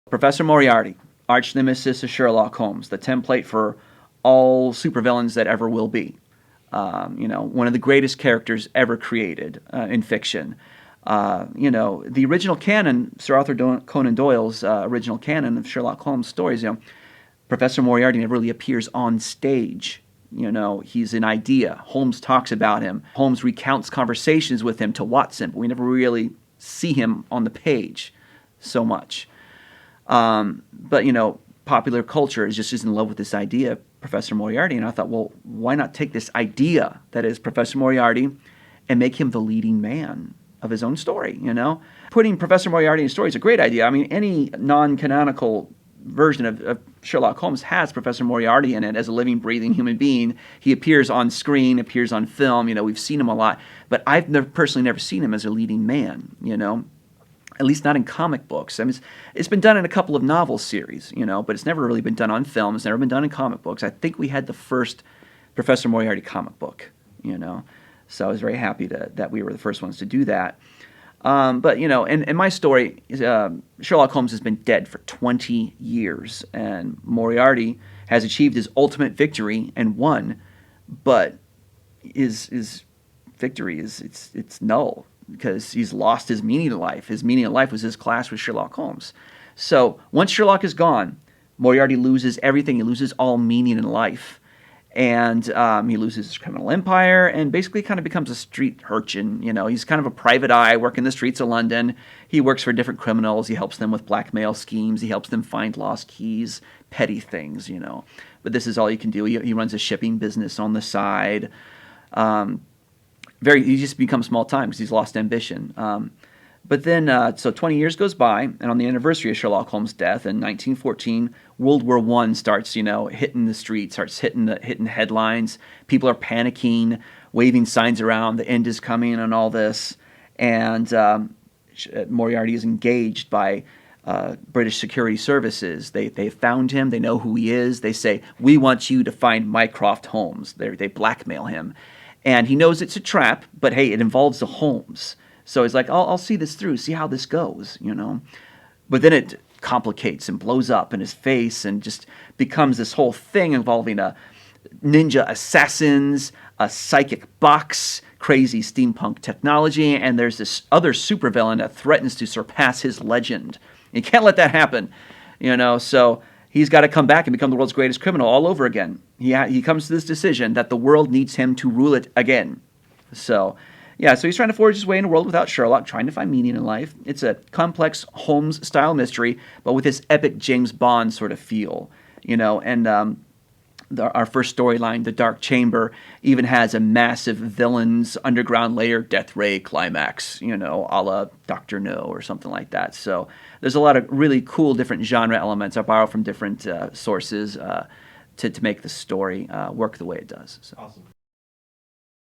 Professor Moriarty, arch nemesis of Sherlock Holmes, the template for all supervillains that ever will be. One of the greatest characters ever created in fiction. The original canon, Sir Arthur Conan Doyle's original canon of Sherlock Holmes stories, Professor Moriarty never really appears on stage. He's an idea. Holmes talks about him. Holmes recounts conversations with him to Watson, but we never really see him on the page so much. But popular culture is just in love with this idea, Professor Moriarty, and I thought, well, why not take this idea that is Professor Moriarty and make him the leading man of his own story, Putting Professor Moriarty in a story is a great idea. I mean, any non-canonical version of Sherlock Holmes has Professor Moriarty in it as a living, breathing human being. He appears on screen, appears on film, we've seen him a lot, but I've personally never seen him as a leading man, At least not in comic books. I mean, it's been done in a couple of novel series, but it's never really been done on film. It's never been done in comic books. I think we had the first Professor Moriarty comic book, So I was very happy that we were the first ones to do that. But in my story, Sherlock Holmes has been dead for 20 years, and Moriarty has achieved his ultimate victory and won, but his victory it's null, because he's lost his meaning in life. His meaning in life was his class with Sherlock Holmes. So once Sherlock is gone, Moriarty loses everything. He loses all meaning in life. And he loses his criminal empire and basically kind of becomes a street urchin. He's kind of a private eye working the streets of London. He works for different criminals. He helps them with blackmail schemes. He helps them find lost keys, petty things, But this is all he can do. He runs a shipping business on the side. He just becomes small time because he's lost ambition. But then, so 20 years goes by, and on the anniversary of Sherlock Holmes' death in 1914, World War I starts, hitting the streets, starts hitting headlines. People are panicking, waving signs around, the end is coming and all this. And Moriarty is engaged by British security services. They found him. They know who he is. They say, "We want you to find Mycroft Holmes." They blackmail him. And he knows it's a trap, but hey, it involves the Holmes. So he's like, I'll see this through, see how this goes, But then it complicates and blows up in his face and just becomes this whole thing involving ninja assassins, a psychic box, crazy steampunk technology, and there's this other supervillain that threatens to surpass his legend. You can't let that happen, So he's got to come back and become the world's greatest criminal all over again. He comes to this decision that the world needs him to rule it again. So he's trying to forge his way in a world without Sherlock, trying to find meaning in life. It's a complex Holmes-style mystery, but with this epic James Bond sort of feel, And our first storyline, The Dark Chamber, even has a massive villain's underground layer death ray climax, a la Dr. No or something like that. So there's a lot of really cool different genre elements I borrow from different sources to make the story work the way it does. So. Awesome.